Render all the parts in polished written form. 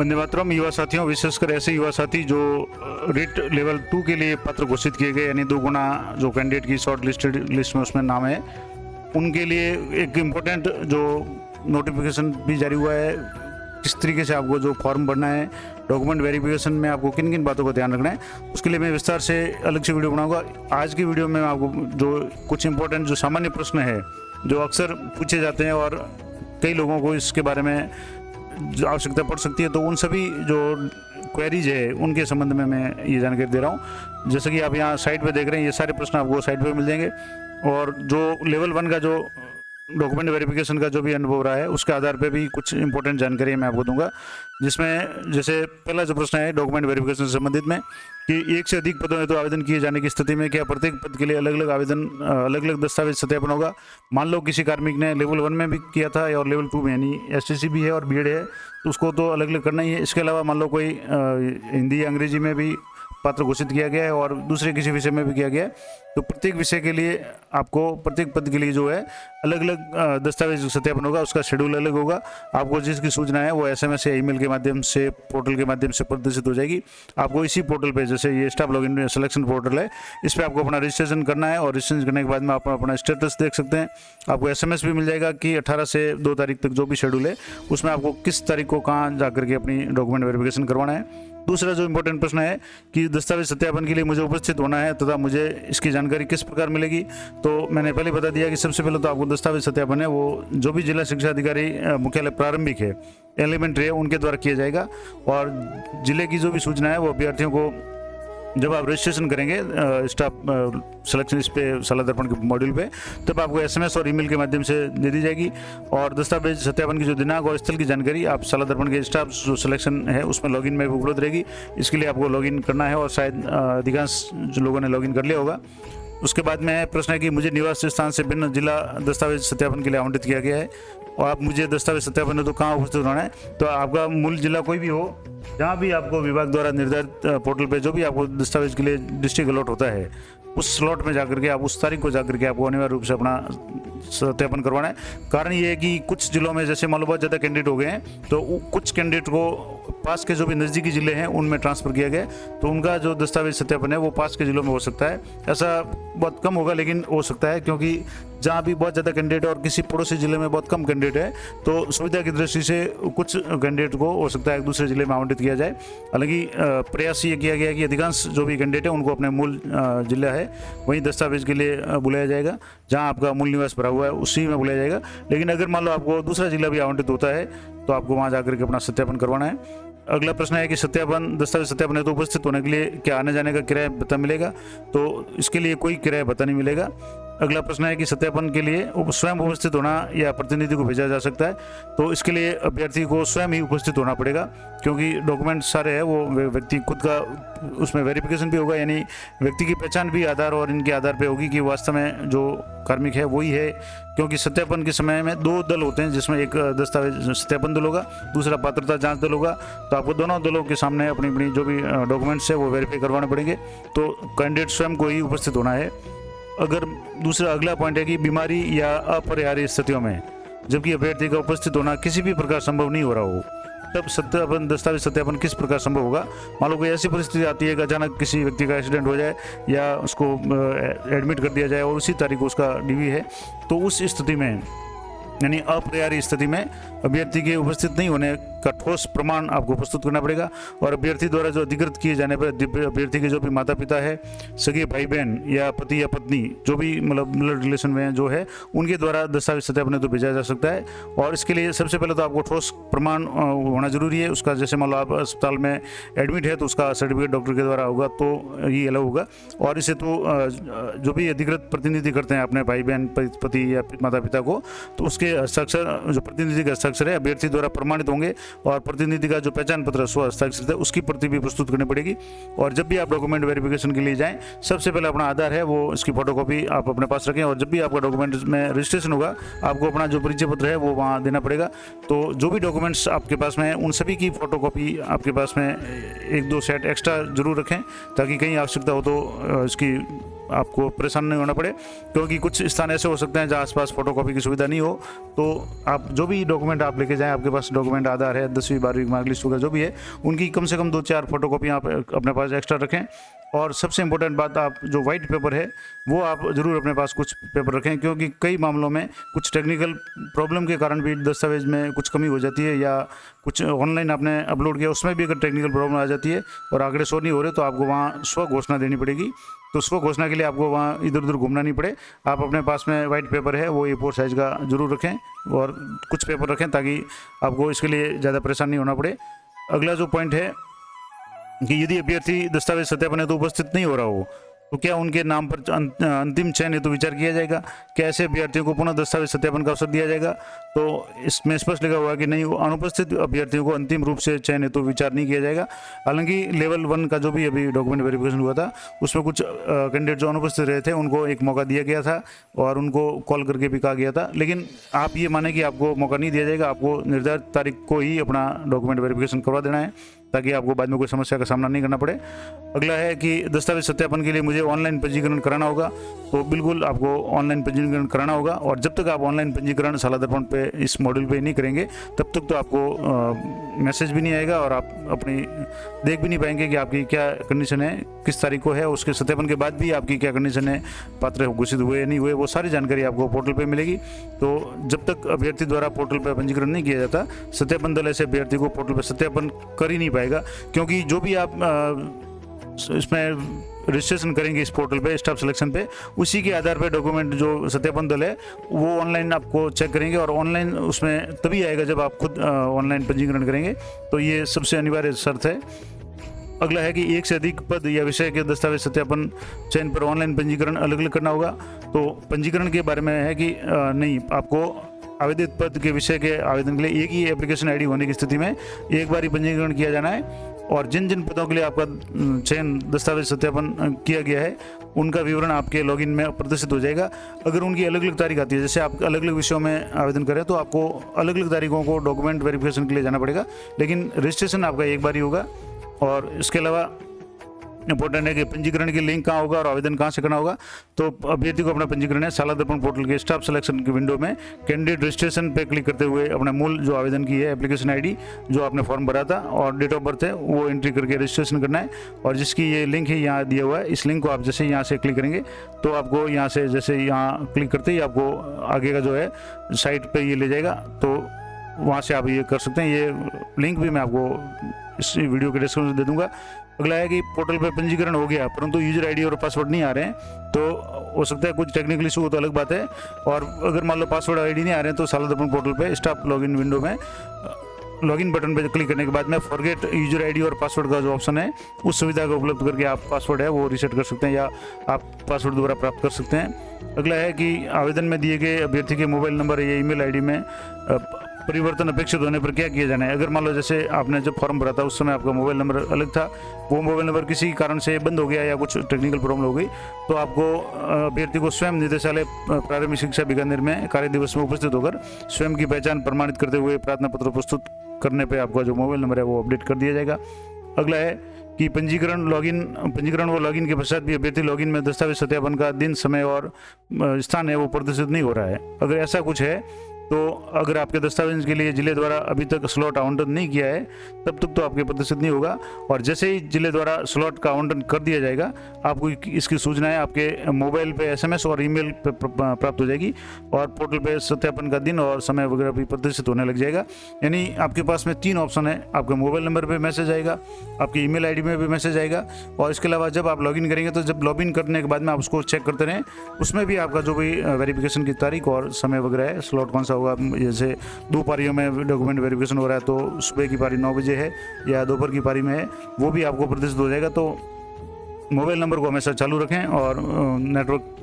वंदे मातरम। युवा साथियों, विशेषकर ऐसे युवा साथी जो रिट लेवल 2 के लिए पात्र घोषित किए गए, यानी 2 गुना जो कैंडिडेट की शॉर्ट लिस्ट में उसमें नाम है, उनके लिए एक इम्पोर्टेंट जो नोटिफिकेशन भी जारी हुआ है। किस तरीके से आपको जो फॉर्म भरना है, डॉक्यूमेंट वेरिफिकेशन में आपको किन किन बातों का ध्यान रखना है, उसके लिए मैं विस्तार से अलग से वीडियो बनाऊंगा। आज की वीडियो में आपको जो कुछ इंपॉर्टेंट जो सामान्य प्रश्न है जो अक्सर पूछे जाते हैं और कई लोगों को इसके बारे में आवश्यकता पड़ सकती है, तो उन सभी जो क्वेरीज है उनके संबंध में मैं ये जानकारी दे रहा हूँ। जैसे कि आप यहाँ साइट पे देख रहे हैं, ये सारे प्रश्न आपको साइट पे मिल जाएंगे। और जो लेवल 1 का जो डॉक्यूमेंट वेरिफिकेशन का जो भी अनुभव रहा है उसके आधार पे भी कुछ इंपॉर्टेंट जानकारी मैं आपको दूंगा, जिसमें जैसे पहला जो प्रश्न है डॉक्यूमेंट वेरिफिकेशन से संबंधित में कि एक से अधिक पदों में तो आवेदन किए जाने की स्थिति में क्या प्रत्येक पद के लिए अलग अलग दस्तावेज सत्यापन होगा। मान लो किसी कार्मिक ने लेवल 1 में भी किया था और लेवल 2 में, यानी एसटीसी भी है और बीएड है, तो उसको तो अलग अलग करना ही है। इसके अलावा मान लो कोई हिंदी या अंग्रेजी में भी पात्र घोषित किया गया है और दूसरे किसी विषय में भी किया गया है, तो प्रत्येक विषय के लिए आपको प्रत्येक पद के लिए जो है अलग अलग दस्तावेज सत्यापन होगा, उसका शेड्यूल अलग होगा। आपको जिसकी सूचना है वो एसएमएस या ईमेल के माध्यम से, पोर्टल के माध्यम से प्रदर्शित हो जाएगी। आपको इसी पोर्टल पे, जैसे ये स्टाफ लॉगिन सिलेक्शन पोर्टल है, इस पर आपको अपना रजिस्ट्रेशन करना है और रजिस्ट्रेशन करने के बाद में आप अपना स्टेटस देख सकते हैं। आपको एसएमएस भी मिल जाएगा कि 18 से 2 तारीख तक जो भी शेड्यूल है उसमें आपको किस तारीख को कहाँ जा करके अपनी डॉक्यूमेंट वेरिफिकेशन करवाना है। दूसरा जो इम्पोर्टेंट प्रश्न है कि दस्तावेज सत्यापन के लिए मुझे उपस्थित होना है तथा मुझे इसकी जानकारी किस प्रकार मिलेगी, तो मैंने पहले बता दिया कि सबसे पहले तो आपको दस्तावेज सत्यापन है वो जो भी जिला शिक्षा अधिकारी मुख्यालय प्रारंभिक है, एलिमेंट्री है, उनके द्वारा किया जाएगा। और जिले की जो भी सूचना है वो अभ्यर्थियों को जब आप रजिस्ट्रेशन करेंगे स्टाफ सिलेक्शन इस पे साला दर्पण के मॉड्यूल पे, तब आपको एसएमएस और ईमेल के माध्यम से दे दी जाएगी। और दस्तावेज सत्यापन की जो दिनांक और स्थल की जानकारी आप साला दर्पण के स्टाफ जो सिलेक्शन है उसमें लॉगिन में उपलब्ध रहेगी। इसके लिए आपको लॉगिन करना है और शायद अधिकांश जो लोगों ने लॉगिन कर लिया होगा। उसके बाद में प्रश्न है कि मुझे निवास स्थान से भिन्न जिला दस्तावेज सत्यापन के लिए आवंटित किया गया है और आप मुझे दस्तावेज सत्यापन है तो कहाँ उपस्थित होना है, तो आपका मूल जिला कोई भी हो, जहाँ भी आपको विभाग द्वारा निर्धारित पोर्टल पे जो भी आपको दस्तावेज के लिए डिस्ट्रिक्ट अलॉट होता है उस स्लॉट में जाकर के आप उस तारीख को जाकर के आपको अनिवार्य रूप से अपना सत्यापन करवाना है। कारण ये है कि कुछ जिलों में जैसे मान लो बहुत ज़्यादा कैंडिडेट हो गए हैं, तो कुछ कैंडिडेट को पास के जो भी नज़दीकी जिले हैं उनमें ट्रांसफ़र किया गया, तो उनका जो दस्तावेज सत्यापन है वो पास के जिलों में हो सकता है। ऐसा बहुत कम होगा लेकिन हो सकता है, क्योंकि जहाँ भी बहुत ज़्यादा कैंडिडेट और किसी पड़ोसी जिले में बहुत कम कैंडिडेट है, तो सुविधा की दृष्टि से कुछ कैंडिडेट को हो सकता है एक दूसरे जिले में आवंटित किया जाए। हालांकि प्रयास ये किया गया है कि अधिकांश जो भी कैंडिडेट है उनको अपने मूल जिला है वहीं दस्तावेज के लिए बुलाया जाएगा, जहाँ आपका मूल निवास भरा हुआ है उसी में बुलाया जाएगा। लेकिन अगर मान लो आपको दूसरा जिला भी आवंटित होता है तो आपको वहाँ जाकर के अपना सत्यापन करवाना है। अगला प्रश्न है कि सत्यापन दस्तावेज सत्यापन है तो उपस्थित होने के लिए क्या आने जाने का किराया भत्ता मिलेगा, तो इसके लिए कोई किराया भत्ता नहीं मिलेगा। अगला प्रश्न है कि सत्यापन के लिए स्वयं उपस्थित होना या प्रतिनिधि को भेजा जा सकता है, तो इसके लिए अभ्यर्थी को स्वयं ही उपस्थित होना पड़ेगा, क्योंकि डॉक्यूमेंट सारे हैं वो व्यक्ति खुद का उसमें वेरिफिकेशन भी होगा, यानी व्यक्ति की पहचान भी आधार और इनके आधार पे होगी कि वास्तव में जो कार्मिक है वही है। क्योंकि सत्यापन के समय में 2 दल होते हैं, जिसमें एक दस्तावेज सत्यापन दल होगा, दूसरा पात्रता जांच दल होगा। तो आपको दोनों दलों के सामने अपनी अपनी जो भी डॉक्यूमेंट्स है वो वेरीफाई करवाने पड़ेंगे, तो कैंडिडेट स्वयं को ही उपस्थित होना है। अगर दूसरा अगला पॉइंट है कि बीमारी या अपरिहार्य स्थितियों में जबकि अभ्यर्थी का उपस्थित होना किसी भी प्रकार संभव नहीं हो रहा हो, तब सत्यापन दस्तावेज सत्यापन किस प्रकार संभव होगा। मान लो कोई ऐसी परिस्थिति आती है कि अचानक किसी व्यक्ति का एक्सीडेंट हो जाए या उसको एडमिट कर दिया जाए और उसी तारीख को उसका डीवी है, तो उस स्थिति में यानी अपरिहार्य स्थिति में अभ्यर्थी के उपस्थित नहीं होने का ठोस प्रमाण आपको प्रस्तुत करना पड़ेगा। और अभ्यर्थी द्वारा जो अधिकृत किए जाने पर अभ्यर्थी के जो भी माता पिता है, सगे भाई बहन या पति या पत्नी जो भी मतलब ब्लड रिलेशन में है जो है, उनके द्वारा दस्तावेज सत्यापन तो भेजा जा सकता है। और इसके लिए सबसे पहले तो आपको ठोस प्रमाण होना जरूरी है उसका। जैसे मान लो आप अस्पताल में एडमिट है तो उसका सर्टिफिकेट डॉक्टर के द्वारा होगा तो ये अलग होगा। और इसे तो जो भी अधिकृत प्रतिनिधि करते हैं अपने भाई बहन पति या माता पिता को, तो उसके हस्ताक्षर जो प्रतिनिधि का हस्ताक्षर है अभ्यर्थी द्वारा प्रमाणित होंगे और प्रतिनिधि का जो पहचान पत्र स्व हस्ताक्षरित है उसकी प्रति भी प्रस्तुत करनी पड़ेगी। और जब भी आप डॉक्यूमेंट वेरिफिकेशन के लिए जाएं, सबसे पहले अपना आधार है वो इसकी फोटोकॉपी आप अपने पास रखें। और जब भी आपका डॉक्यूमेंट में रजिस्ट्रेशन होगा आपको अपना जो परिचय पत्र है वो वहाँ देना पड़ेगा। तो जो भी डॉक्यूमेंट्स आपके पास में हैं उन सभी की फोटोकॉपी आपके पास में 1-2 सेट एक्स्ट्रा जरूर रखें, ताकि कहीं आवश्यकता हो तो इसकी आपको परेशान नहीं होना पड़े, क्योंकि कुछ स्थान ऐसे हो सकते हैं जहाँ आसपास फोटोकॉपी की सुविधा नहीं हो। तो आप जो भी डॉक्यूमेंट आप लेके जाएं, आपके पास डॉक्यूमेंट आधार है, 10वीं 12वीं मार्कलिस्ट वगैरह जो भी है, उनकी कम से कम 2-4 फोटोकॉपी आप अपने पास एक्स्ट्रा रखें। और सबसे इम्पोर्टेंट बात, आप जो वाइट पेपर है वो आप ज़रूर अपने पास कुछ पेपर रखें, क्योंकि कई मामलों में कुछ टेक्निकल प्रॉब्लम के कारण भी दस्तावेज में कुछ कमी हो जाती है, या कुछ ऑनलाइन आपने अपलोड किया उसमें भी अगर टेक्निकल प्रॉब्लम आ जाती है और आंकड़े शो नहीं हो रहे, तो आपको वहाँ स्व घोषणा देनी पड़ेगी। तो स्व घोषणा के लिए आपको वहाँ इधर उधर घूमना नहीं पड़े। आप अपने पास में वाइट पेपर है वो A4 साइज़ का जरूर रखें, और कुछ पेपर रखें ताकि आपको इसके लिए ज़्यादा परेशान नहीं होना पड़े। अगला जो पॉइंट है कि यदि अभ्यर्थी दस्तावेज सत्यापन हेतु उपस्थित नहीं हो रहा हो, तो क्या उनके नाम पर अंतिम चयन हेतु विचार किया जाएगा? क्या ऐसे अभ्यर्थियों को पुनः दस्तावेज सत्यापन का अवसर दिया जाएगा? तो इसमें स्पष्ट लिखा हुआ है कि नहीं, अनुपस्थित अभ्यर्थियों को अंतिम रूप से चयन हेतु विचार नहीं किया जाएगा। हालांकि लेवल 1 का जो भी अभी डॉक्यूमेंट वेरिफिकेशन हुआ था, उसमें कुछ कैंडिडेट जो अनुपस्थित रहे थे उनको एक मौका दिया गया था और उनको कॉल करके भी कहा गया था। लेकिन आप ये माने कि आपको मौका नहीं दिया जाएगा, आपको निर्धारित तारीख को ही अपना डॉक्यूमेंट वेरिफिकेशन करवा देना है, ताकि आपको बाद में कोई समस्या का सामना नहीं करना पड़े। अगला है कि दस्तावेज सत्यापन के लिए मुझे ऑनलाइन पंजीकरण कराना होगा। तो बिल्कुल आपको ऑनलाइन पंजीकरण कराना होगा, और जब तक आप ऑनलाइन पंजीकरण शाला दर्पण पे इस मॉड्यूल पे नहीं करेंगे, तब तक तो आपको मैसेज भी नहीं आएगा और आप अपनी देख भी नहीं पाएंगे कि आपकी क्या कंडीशन है, किस तारीख को है, उसके सत्यापन के बाद भी आपकी क्या कंडीशन है, पात्र घोषित हुए या नहीं हुए, वो सारी जानकारी आपको पोर्टल पे मिलेगी। तो जब तक अभ्यर्थी द्वारा पोर्टल पर पंजीकरण नहीं किया जाता, सत्यापन दल ऐसे अभ्यर्थी को पोर्टल पर सत्यापन कर ही नहीं पाएगा, क्योंकि जो भी आप इसमें रजिस्ट्रेशन करेंगे इस पोर्टल पे, स्टाफ सिलेक्शन पे, उसी के आधार पे डॉक्यूमेंट जो सत्यापन दल है वो ऑनलाइन आपको चेक करेंगे, और ऑनलाइन उसमें तभी आएगा जब आप खुद ऑनलाइन पंजीकरण करेंगे। तो ये सबसे अनिवार्य शर्त है। अगला है कि एक से अधिक पद या विषय के दस्तावेज सत्यापन चयन पर ऑनलाइन पंजीकरण अलग अलग करना होगा। तो पंजीकरण के बारे में है कि नहीं, आपको आवेदित पद के विषय के आवेदन के लिए एक ही एप्लीकेशन आईडी होने की स्थिति में एक बार ही पंजीकरण किया जाना है, और जिन जिन पदों के लिए आपका चयन दस्तावेज सत्यापन किया गया है उनका विवरण आपके लॉगिन में प्रदर्शित हो जाएगा। अगर उनकी अलग अलग तारीख आती है, जैसे आप अलग अलग विषयों में आवेदन करें, तो आपको अलग अलग तारीखों को डॉक्यूमेंट वेरिफिकेशन के लिए जाना पड़ेगा, लेकिन रजिस्ट्रेशन आपका एक बार ही होगा। और इसके अलावा इंपॉर्टेंट है कि पंजीकरण की लिंक कहाँ होगा और आवेदन कहाँ से करना होगा। तो अभ्यर्थी को अपना पंजीकरण है शाला दर्पण पोर्टल के स्टाफ सिलेक्शन की विंडो में कैंडिडेट रजिस्ट्रेशन पे क्लिक करते हुए अपना मूल जो आवेदन की है एप्लीकेशन आईडी जो आपने फॉर्म भरा था और डेट ऑफ बर्थ है वो एंट्री करके रजिस्ट्रेशन करना है। और जिसकी ये लिंक है यहाँ दिया हुआ है, इस लिंक को आप जैसे यहाँ से क्लिक करेंगे तो आपको यहाँ से जैसे यहाँ क्लिक करते ही आपको आगे का जो है साइट पर ये ले जाएगा, तो वहाँ से आप ये कर सकते हैं। ये लिंक भी मैं आपको इस वीडियो के डिस्क्रिप्शन में दे दूंगा। अगला है कि पोर्टल पे पंजीकरण हो गया परंतु यूजर आईडी और पासवर्ड नहीं आ रहे हैं, तो हो सकता है कुछ टेक्निकल इशू हो तो अलग बात है। और अगर मान लो पासवर्ड आईडी नहीं आ रहे हैं तो शाला दर्पण पोर्टल पे स्टाफ लॉगिन विंडो में लॉगिन बटन पे क्लिक करने के बाद में फॉरगेट यूजर आईडी और पासवर्ड का जो ऑप्शन है उस सुविधा को उपलब्ध करके आप पासवर्ड है वो रीसेट कर सकते हैं या आप पासवर्ड दोबारा प्राप्त कर सकते हैं। अगला है कि आवेदन में दिए गए अभ्यर्थी के मोबाइल नंबर या ईमेल आईडी में परिवर्तन अपेक्षित होने पर क्या किया जाना है। अगर मान लो जैसे आपने जब फॉर्म भरा था उस समय आपका मोबाइल नंबर अलग था, वो मोबाइल नंबर किसी कारण से बंद हो गया या कुछ टेक्निकल प्रॉब्लम हो गई, तो आपको अभ्यर्थी को स्वयं निदेशालय प्रारंभिक शिक्षा बीकानेर में कार्य दिवस में उपस्थित होकर स्वयं की पहचान प्रमाणित करते हुए प्रार्थना पत्र प्रस्तुत करने पर आपका जो मोबाइल नंबर है वो अपडेट कर दिया जाएगा। अगला है कि पंजीकरण व लॉगिन के पश्चात भी अभ्यर्थी लॉगिन में दस्तावेज सत्यापन का दिन, समय और स्थान है वो प्रदर्शित नहीं हो रहा है। अगर ऐसा कुछ है तो अगर आपके दस्तावेज के लिए जिले द्वारा अभी तक स्लॉट आवंटन नहीं किया है तब तक तो आपके प्रदर्शित नहीं होगा, और जैसे ही जिले द्वारा स्लॉट का आवंटन कर दिया जाएगा आपको इसकी सूचनाएं आपके मोबाइल पे SMS और ईमेल पे प्राप्त हो जाएगी और पोर्टल पे सत्यापन का दिन और समय वगैरह भी प्रदर्शित होने लग जाएगा। यानी आपके पास में 3 ऑप्शन है, आपके मोबाइल नंबर पर मैसेज आएगा, आपकी ईमेल आईडी में भी मैसेज आएगा, और इसके अलावा जब आप लॉगिन करेंगे तो जब लॉगिन करने के बाद में आप उसको चेक करते रहें, उसमें भी आपका जो भी वेरिफिकेशन की तारीख और समय वगैरह है, स्लॉट कौन सा होगा, जैसे 2 पारियों में डॉक्यूमेंट वेरिफिकेशन हो रहा है तो सुबह की पारी 9 बजे है या दोपहर की पारी में है, वो भी आपको प्रदर्शित हो जाएगा। तो मोबाइल नंबर को हमेशा चालू रखें और नेटवर्क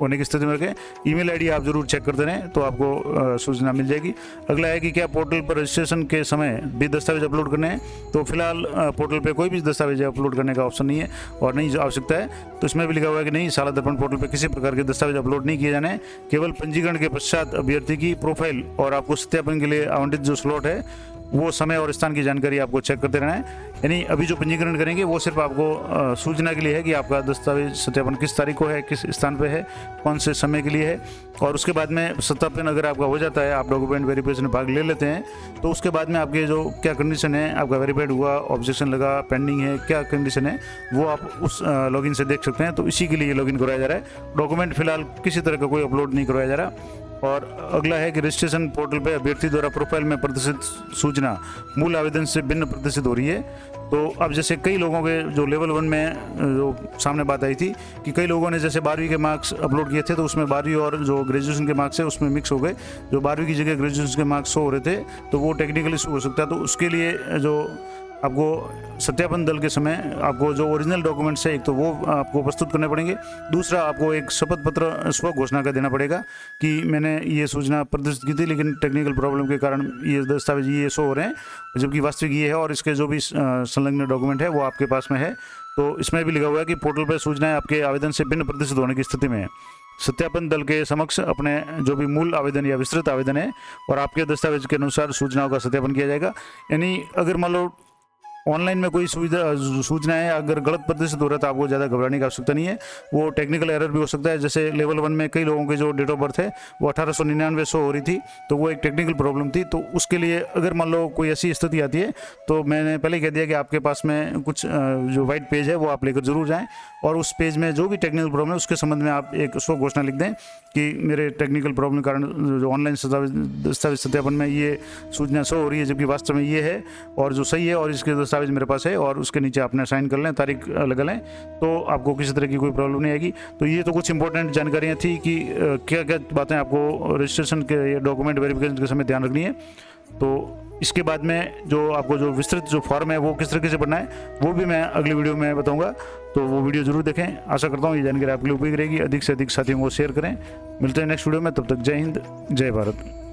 होने की स्थिति में रखें। ईमेल आईडी आप जरूर चेक करते रहें तो आपको सूचना मिल जाएगी। अगला है कि क्या पोर्टल पर रजिस्ट्रेशन के समय भी दस्तावेज अपलोड करने हैं, तो फिलहाल पोर्टल पे कोई भी दस्तावेज अपलोड करने का ऑप्शन नहीं है और नहीं आवश्यकता है। तो इसमें भी लिखा हुआ है कि नहीं, शाला दर्पण पोर्टल पर किसी प्रकार के दस्तावेज अपलोड नहीं किए जाने हैं। केवल पंजीकरण के पश्चात अभ्यर्थी की प्रोफाइल और आपको सत्यापन के लिए आवंटित जो स्लॉट है वो समय और स्थान की जानकारी आपको चेक करते रहना है। यानी अभी जो पंजीकरण करेंगे वो सिर्फ आपको सूचना के लिए है कि आपका दस्तावेज सत्यापन किस तारीख को है, किस स्थान पे है, कौन से समय के लिए है। और उसके बाद में सत्यापन अगर आपका हो जाता है, आप डॉक्यूमेंट वेरिफिकेशन में भाग ले लेते हैं, तो उसके बाद में आपके जो क्या कंडीशन है, आपका वेरीफाइड हुआ, ऑब्जेक्शन लगा, पेंडिंग है, क्या कंडीशन है, वो आप उस लॉगिन से देख सकते हैं। तो इसी के लिए लॉगिन करवाया जा रहा है। डॉक्यूमेंट फिलहाल किसी तरह का कोई अपलोड नहीं करवाया जा रहा। और अगला है कि रजिस्ट्रेशन पोर्टल पे अभ्यर्थी द्वारा प्रोफाइल में प्रदर्शित सूचना मूल आवेदन से भिन्न प्रदर्शित हो रही है। तो अब जैसे कई लोगों के जो लेवल 1 में जो सामने बात आई थी कि कई लोगों ने जैसे 12वीं के मार्क्स अपलोड किए थे, तो उसमें 12वीं और जो ग्रेजुएशन के मार्क्स है उसमें मिक्स हो गए। जो 12वीं की जगह ग्रेजुएशन के मार्क्स शो हो रहे थे, तो वो टेक्निकल इशू हो सकता है। तो उसके लिए जो आपको सत्यापन दल के समय आपको जो ओरिजिनल डॉक्यूमेंट्स है, एक तो वो आपको प्रस्तुत करने पड़ेंगे, दूसरा आपको एक शपथ पत्र स्व घोषणा का देना पड़ेगा कि मैंने ये सूचना प्रदर्शित की थी, लेकिन टेक्निकल प्रॉब्लम के कारण ये दस्तावेज ये शो हो रहे हैं, जबकि वास्तविक ये है और इसके जो भी संलग्न डॉक्यूमेंट है वो आपके पास में है। तो इसमें भी लिखा हुआ है कि पोर्टल पर सूचनाएं आपके आवेदन से भिन्न प्रदर्शित होने की स्थिति में है। सत्यापन दल के समक्ष अपने जो भी मूल आवेदन या विस्तृत आवेदन है और आपके दस्तावेज के अनुसार सूचनाओं का सत्यापन किया जाएगा। यानी अगर मान लो ऑनलाइन में कोई सूचनाएं अगर गलत प्रदर्शित हो रहा है तो आपको ज़्यादा घबराने की आवश्यकता नहीं है। वो टेक्निकल एरर भी हो सकता है। जैसे लेवल 1 में कई लोगों के जो डेट ऑफ बर्थ है वो 1899 शो हो रही थी, तो वो एक टेक्निकल प्रॉब्लम थी। तो उसके लिए अगर मान लो कोई ऐसी स्थिति आती है, तो मैंने पहले कह दिया कि आपके पास में कुछ जो वाइट पेज है वो आप लेकर जरूर जाएँ, और उस पेज में जो भी टेक्निकल प्रॉब्लम है उसके संबंध में आप एक स्व घोषणा लिख दें कि मेरे टेक्निकल प्रॉब्लम के कारण जो ऑनलाइन दस्तावेज सत्यापन में ये सूचना शो हो रही है, जबकि वास्तव में ये है और जो सही है, और इसके दस्तावेज मेरे पास है, और उसके नीचे आपने साइन कर लें, तारीख लगा लें, तो आपको किसी तरह की कोई प्रॉब्लम नहीं आएगी। तो ये तो कुछ इंपॉर्टेंट जानकारियाँ थी कि क्या क्या बातें आपको रजिस्ट्रेशन के डॉक्यूमेंट वेरिफिकेशन के समय ध्यान रखनी है। तो इसके बाद में जो आपको जो विस्तृत जो फॉर्म है वो किस तरीके से भरना है वो भी मैं अगली वीडियो में बताऊंगा, तो वो वीडियो जरूर देखें। आशा करता हूँ ये जानकारी आपके लिए उपयोगी रहेगी। अधिक से अधिक साथियों को शेयर करें। मिलते हैं नेक्स्ट वीडियो में, तब तक जय हिंद, जय भारत।